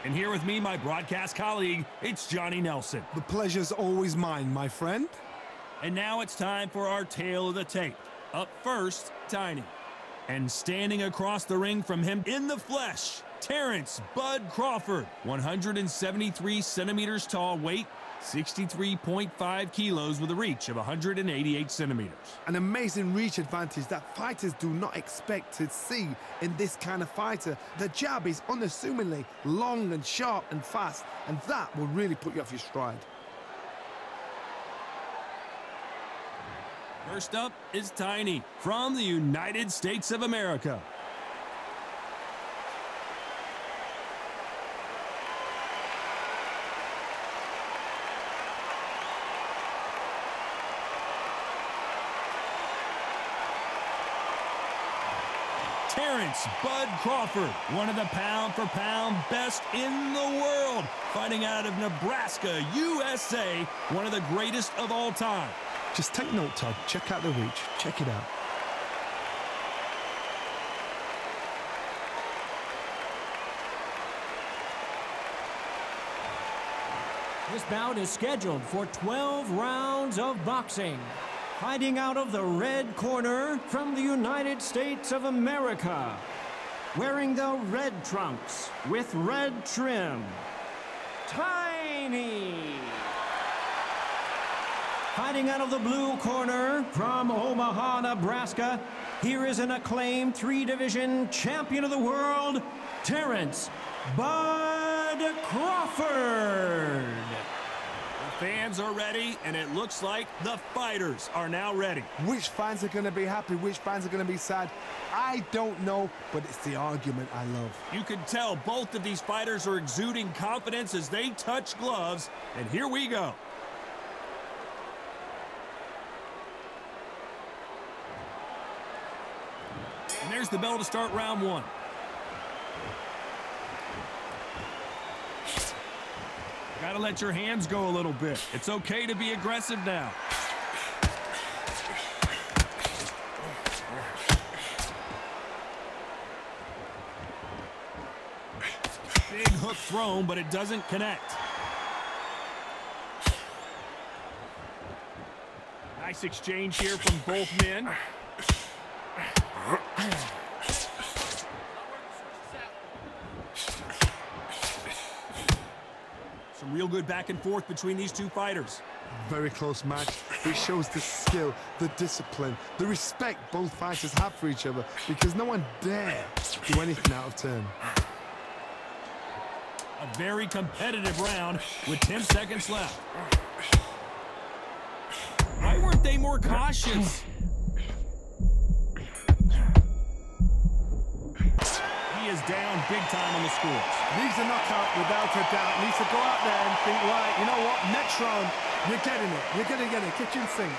And here with me, my broadcast colleague, it's Johnny Nelson. The pleasure's always mine, my friend. And now it's time for our tale of the tape. Up first, Tiny. And standing across the ring from him in the flesh, Terence "Bud" Crawford, 173 centimeters tall, weight 63.5 kilos with a reach of 188 centimeters. An amazing reach advantage that fighters do not expect to see in this kind of fighter. The jab is unassumingly long and sharp and fast, and that will really put you off your stride. First up is Tiny from the United States of America. Terence "Bud" Crawford, one of the pound-for-pound best in the world, fighting out of Nebraska, USA, one of the greatest of all time. Just take note, Todd. Check out the reach. Check it out. This bout is scheduled for 12 rounds of boxing. Fighting out of the red corner from the United States of America. Wearing the red trunks with red trim, Tiny. Fighting out of the blue corner from Omaha, Nebraska, here is an acclaimed three-division champion of the world, Terence "Bud" Crawford. The fans are ready, and it looks like the fighters are now ready. Which fans are going to be happy? Which fans are going to be sad? I don't know, but it's the argument I love. You can tell both of these fighters are exuding confidence as they touch gloves, and here we go. And there's the bell to start round one. Gotta let your hands go a little bit. It's okay to be aggressive now. Big hook thrown, but it doesn't connect. Nice exchange here from both men. Some real good back and forth between these two fighters. Very close match. It shows the skill, the discipline, the respect both fighters have for each other, because no one dare do anything out of turn. A very competitive round with 10 seconds left. Why weren't they more cautious? He is down big time on the scores. Needs a knockout without a doubt. Needs to go out there and think, right, you know what, next round, you're getting it. You're going to get it. Kitchen sink.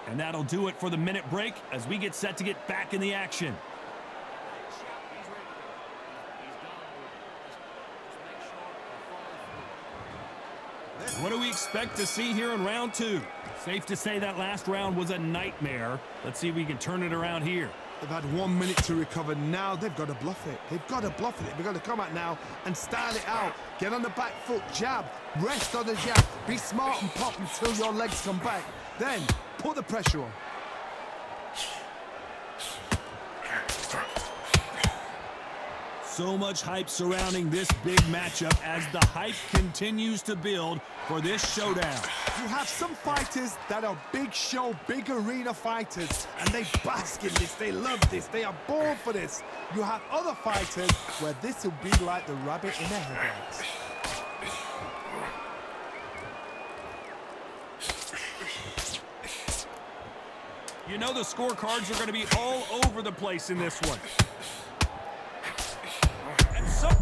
And that'll do it for the minute break as we get set to get back in the action. What do we expect to see here in round two? Safe to say that last round was a nightmare. Let's see if we can turn it around here. They've had 1 minute to recover. Now they've got to bluff it. They've got to bluff it. They've got to come out now and style it out. Get on the back foot, jab, rest on the jab. Be smart and pop until your legs come back. Then put the pressure on. So much hype surrounding this big matchup as the hype continues to build for this showdown. You have some fighters that are big show, big arena fighters, and they bask in this, they love this, they are born for this. You have other fighters where this will be like the rabbit in the headlights. You know the scorecards are going to be all over the place in this one.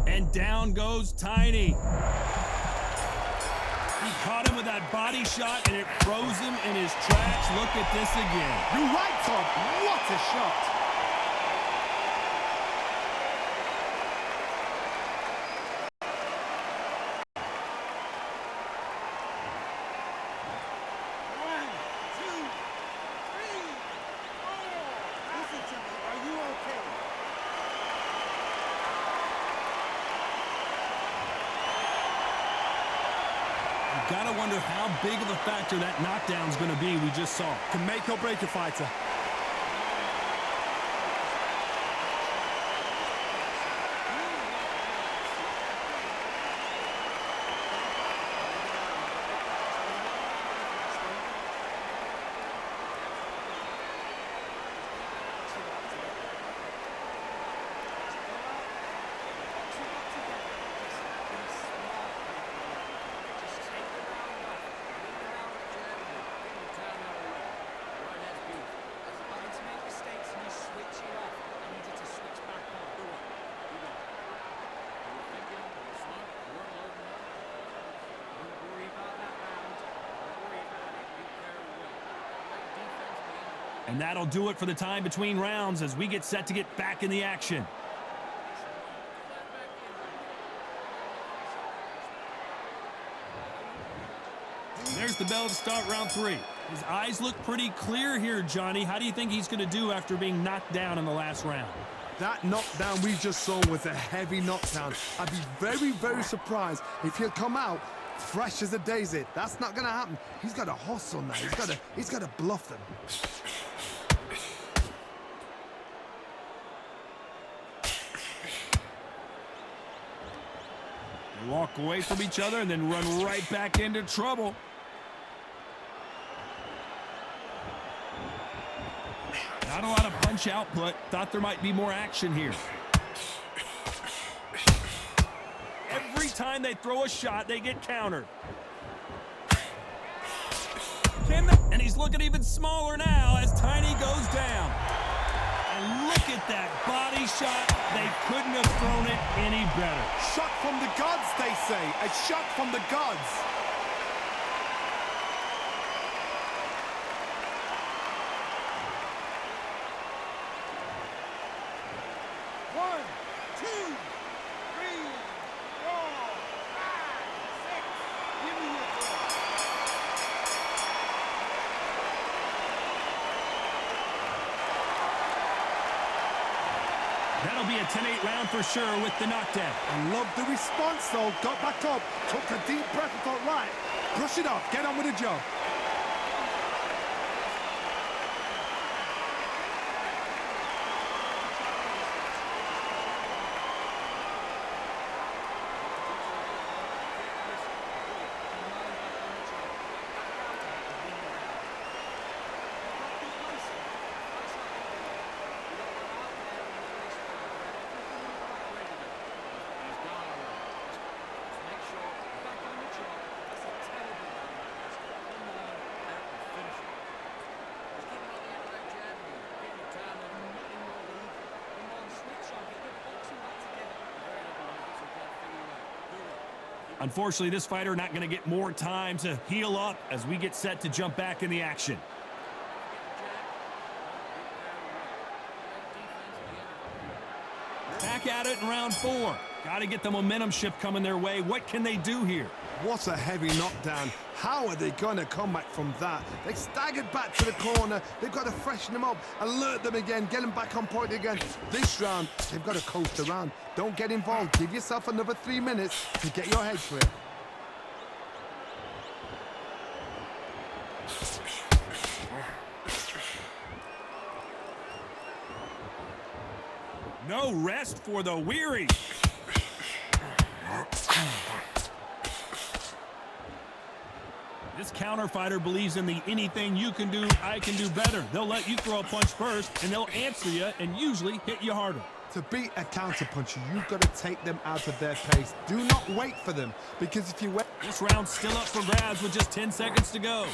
And down goes Tiny. He caught him with that body shot, and it froze him in his tracks. Look at this again. You're right, Todd. What a shot. Gotta wonder how big of a factor that knockdown's gonna be we just saw. Can make or break a fighter. And that'll do it for the time between rounds as we get set to get back in the action. There's the bell to start round 3. His eyes look pretty clear here, Johnny. How do you think he's going to do after being knocked down in the last round? That knockdown we just saw was a heavy knockdown. I'd be very, very surprised if he'll come out fresh as a daisy. That's not going to happen. He's got to hustle now. He's got to bluff them. They walk away from each other and then run right back into trouble. Not a lot of punch output. Thought there might be more action here. Every time they throw a shot, they get countered. And he's looking even smaller now as Tiny goes down. And look at that body shot. They couldn't have thrown it any better. Shot from the gods, they say. A shot from the gods. That'll be a 10-8 round for sure with the knockdown. I love the response, though. Got back up, took a deep breath and thought, right, brush it off, get on with the job. Unfortunately, this fighter not going to get more time to heal up as we get set to jump back in the action. Back at it in round 4. Got to get the momentum shift coming their way. What can they do here? What a heavy knockdown. How are they going to come back from that? They staggered back to the corner. They've got to freshen them up, alert them again, get them back on point again. This round, they've got to coast around. Don't get involved. Give yourself another 3 minutes to get your head clear. No rest for the weary. This counter fighter believes in the anything you can do, I can do better. They'll let you throw a punch first, and they'll answer you and usually hit you harder. To beat a counter puncher, you've got to take them out of their pace. Do not wait for them, because if you wait... This round's still up for grabs with just 10 seconds to go.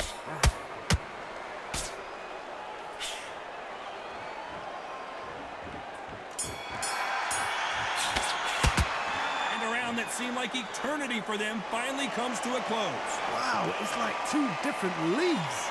seemed like eternity for them finally comes to a close. Wow, it's like two different leagues.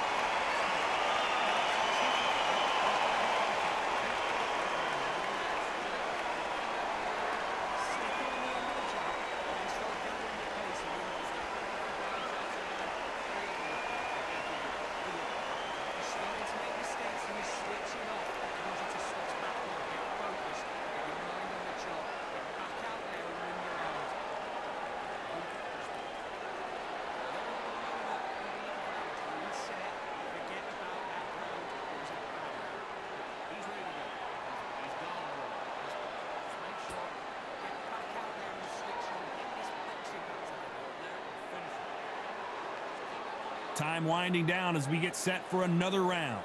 Time winding down as we get set for another round.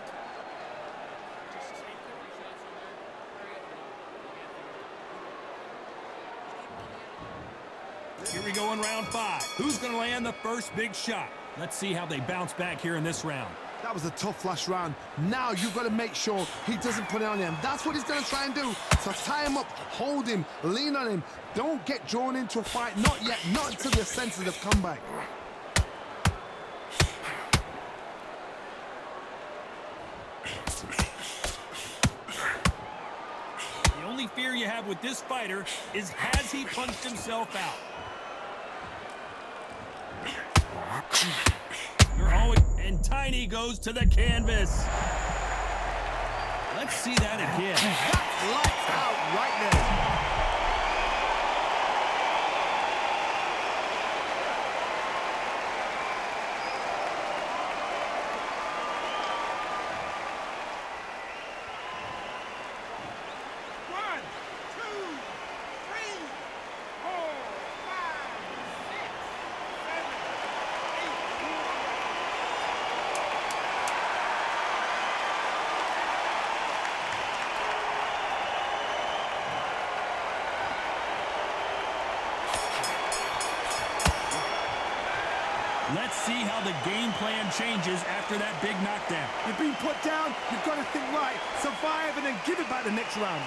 Here we go in round 5. Who's going to land the first big shot? Let's see how they bounce back here in this round. That was a tough last round. Now you've got to make sure he doesn't put it on him. That's what he's going to try and do. So tie him up, hold him, lean on him. Don't get drawn into a fight. Not yet. Not until your senses have come back. The only fear you have with this fighter is, has he punched himself out? And Tiny goes to the canvas. Let's see that again. That's lights out right there. Let's see how the game plan changes after that big knockdown. You've been put down, you've got to think right, survive and then give it back the next round.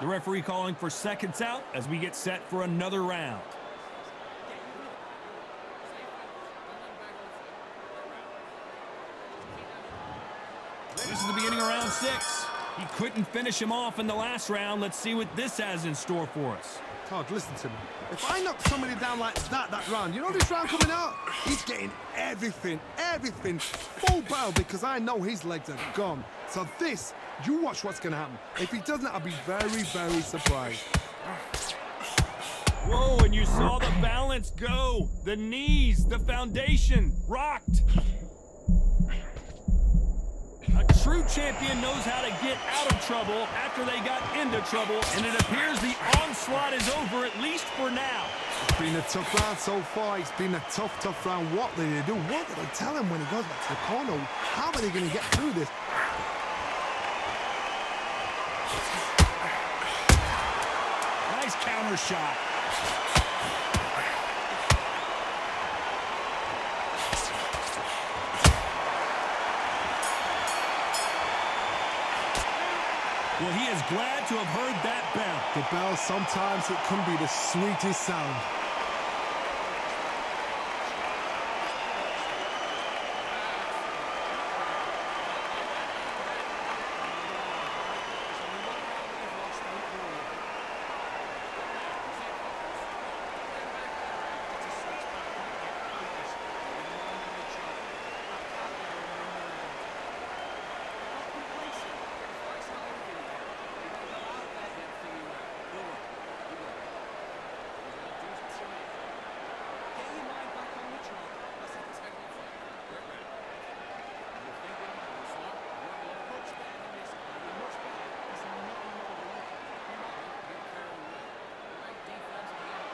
The referee calling for seconds out as we get set for another round. This is the beginning of round 6. He couldn't finish him off in the last round. Let's see what this has in store for us. Todd, listen to me. If I knock somebody down like that round, you know this round coming out? He's getting everything, full barrel, because I know his legs are gone. So this, you watch what's going to happen. If he doesn't, I'll be very, very surprised. Whoa, and you saw the balance go. The knees, the foundation, rocked. A true champion knows how to get out of trouble after they got into trouble, and it appears the onslaught is over, at least for now. It's been a tough round so far. It's been a tough round. What did they do? What did they tell him when he goes back to the corner? How are they going to get through this? Nice counter shot. Well, he is glad to have heard that bell. The bell, sometimes it can be the sweetest sound.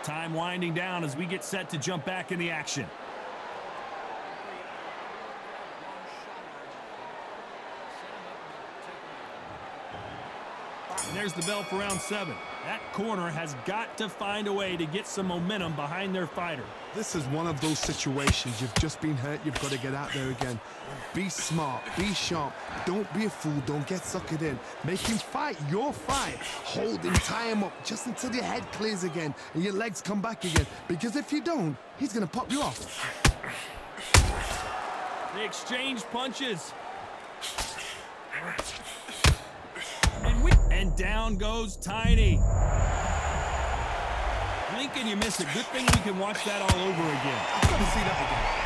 Time winding down as we get set to jump back in the action. And there's the bell for round 7. That corner has got to find a way to get some momentum behind their fighter. This is one of those situations. You've just been hurt. You've got to get out there again. Be smart. Be sharp. Don't be a fool. Don't get suckered in. Make him fight your fight. Hold him. Tie him up just until your head clears again and your legs come back again. Because if you don't, he's going to pop you off. They exchange punches. And down goes Tiny. Lincoln, you missed it. Good thing we can watch that all over again. I've got to see that again.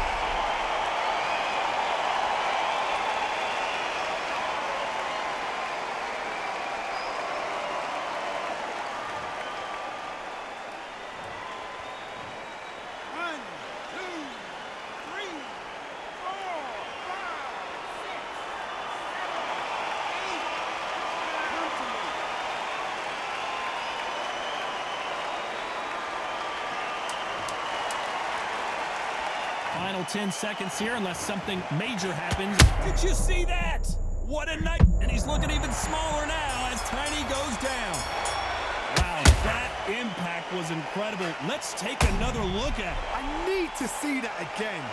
Final 10 seconds here unless something major happens. Did you see that? What a night. And he's looking even smaller now as Tiny goes down. Wow, that impact was incredible. Let's take another look at it. I need to see that again.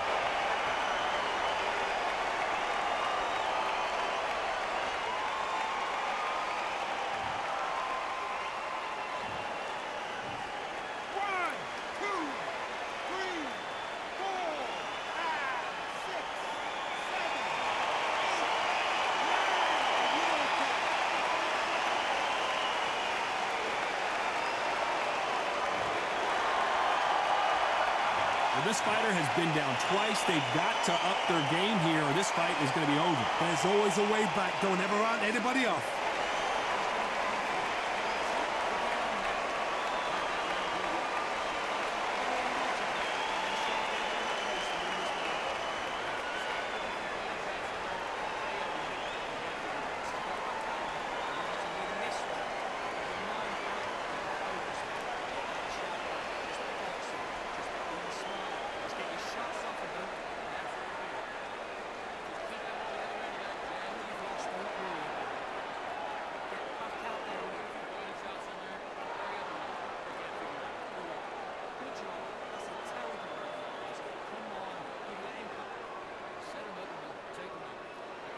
This fighter has been down twice. They've got to up their game here or this fight is going to be over. There's always a way back. Don't ever round anybody off.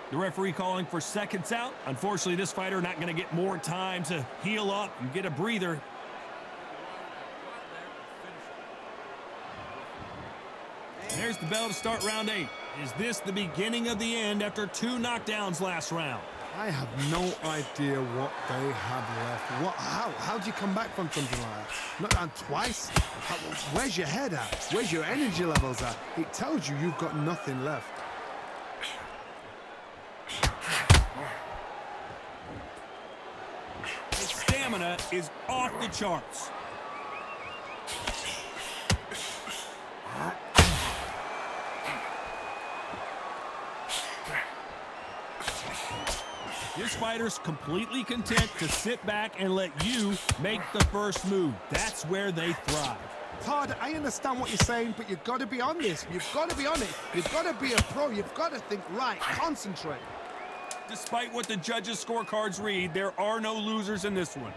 The referee calling for seconds out. Unfortunately, this fighter not going to get more time to heal up and get a breather. There's the bell to start round 8. Is this the beginning of the end after 2 knockdowns last round? I have no idea what they have left. How do you come back from something like that? Not down twice? Where's your head at? Where's your energy levels at? It tells you you've got nothing left. His stamina is off the charts. This fighter's completely content to sit back and let you make the first move. That's where they thrive. Todd, I understand what you're saying, but you've got to be on this. You've got to be on it. You've got to be a pro. You've got to think right. Concentrate. Despite what the judges' scorecards read, there are no losers in this one.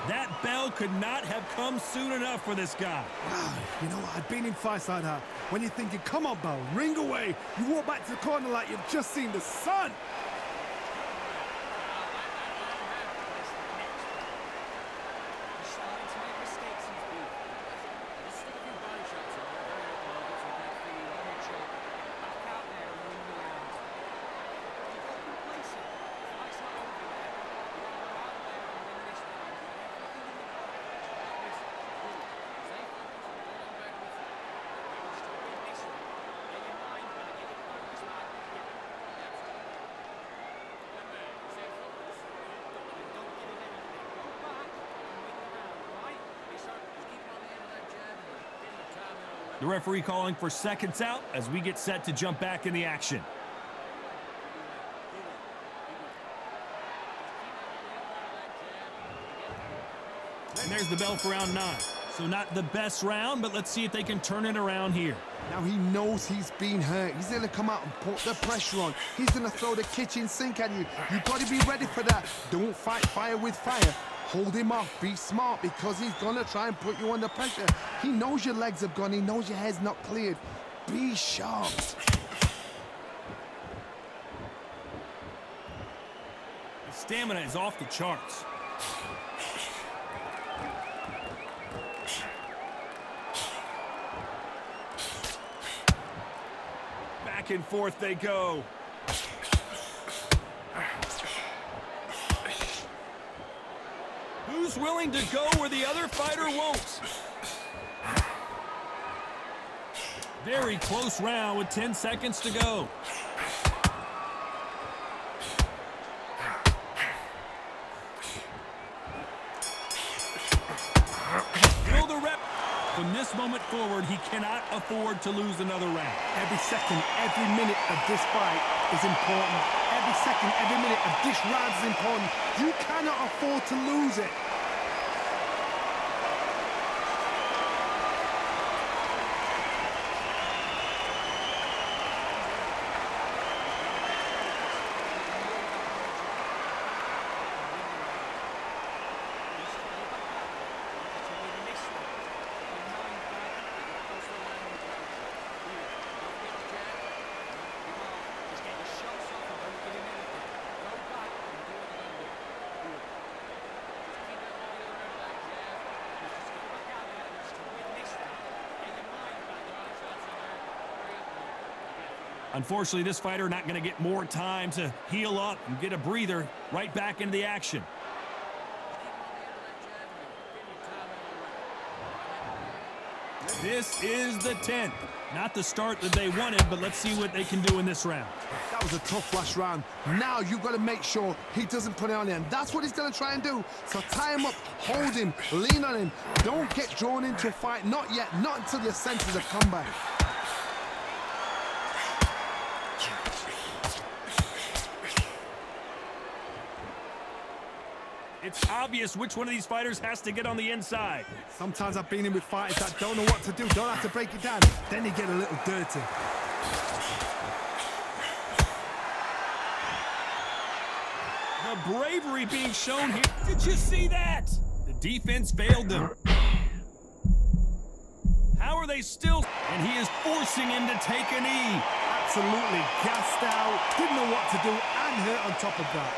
That bell could not have come soon enough for this guy. Wow, you know what? I've been in fights like that. When you're thinking, come on, Bell, ring away. You walk back to the corner like you've just seen the sun. The referee calling for seconds out as we get set to jump back in the action. there's the bell for round 9. So not the best round, but let's see if they can turn it around here. Now he knows he's been hurt. He's going to come out and put the pressure on. He's going to throw the kitchen sink at you. You've got to be ready for that. Don't fight fire with fire. Hold him off. Be smart because he's going to try and put you under pressure. He knows your legs have gone. He knows your head's not cleared. Be sharp. His stamina is off the charts. Back and forth they go. Who's willing to go where the other fighter won't? Very close round with 10 seconds to go. Feel the rep. From this moment forward, he cannot afford to lose another round. Every second, every minute of this fight is important. Every second, every minute of this round is important. You cannot afford to lose it. Unfortunately, this fighter not going to get more time to heal up and get a breather. Right back into the action. This is the 10th. Not the start that they wanted, but let's see what they can do in this round. That was a tough last round. Now you've got to make sure he doesn't put it on him. That's what he's going to try and do. So tie him up, hold him, lean on him. Don't get drawn into a fight. Not yet. Not until your senses have come back. It's obvious which one of these fighters has to get on the inside. Sometimes I've been in with fighters that don't know what to do, don't have to break it down. Then you get a little dirty. The bravery being shown here. Did you see that? The defense failed them. How are they still? And he is forcing him to take a knee. Absolutely gassed out, didn't know what to do, and hurt on top of that.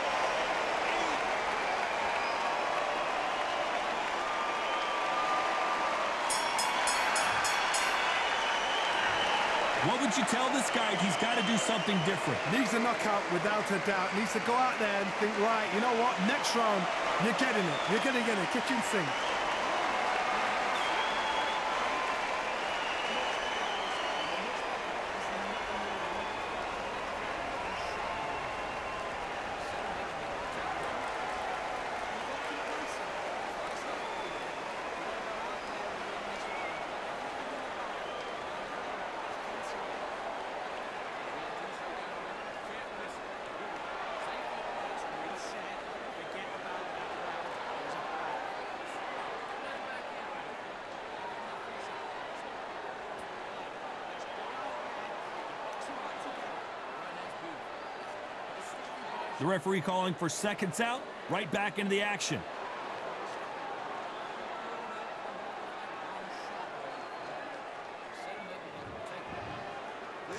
What would you tell this guy? He's got to do something different. Needs a knockout without a doubt. Needs to go out there and think, right, you know what, next round, you're getting it. You're going to get a kitchen sink. The referee calling for seconds out, right back into the action.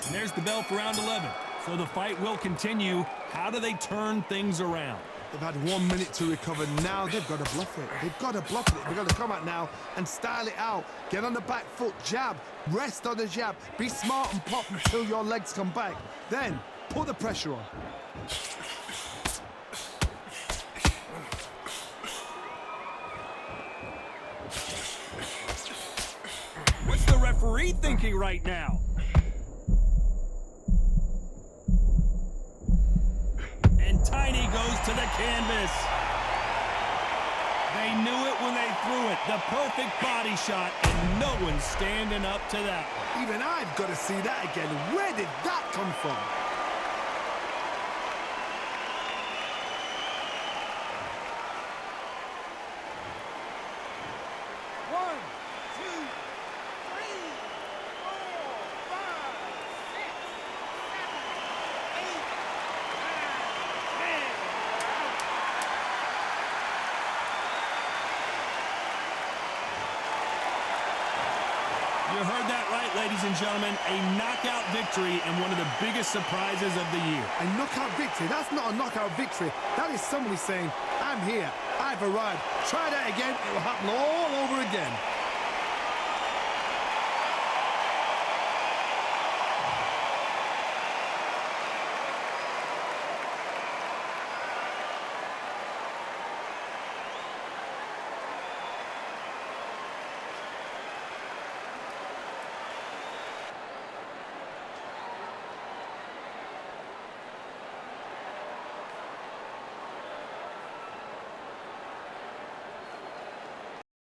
And there's the bell for round 11. So the fight will continue. How do they turn things around? They've had 1 minute to recover. Now they've got to bluff it. They've got to bluff it. They've got to come out now and style it out. Get on the back foot, jab, rest on the jab. Be smart and pop until your legs come back. Then put the pressure on. What's the referee thinking right now? And Tiny goes to the canvas. They knew it when they threw it. The perfect body shot, and no one's standing up to that. Even I've got to see that again. Where did that come from? that right, ladies and gentlemen. A knockout victory and one of the biggest surprises of the year. A knockout victory? That's not a knockout victory. That is somebody saying, I'm here, I've arrived. Try that again, it will happen all over again.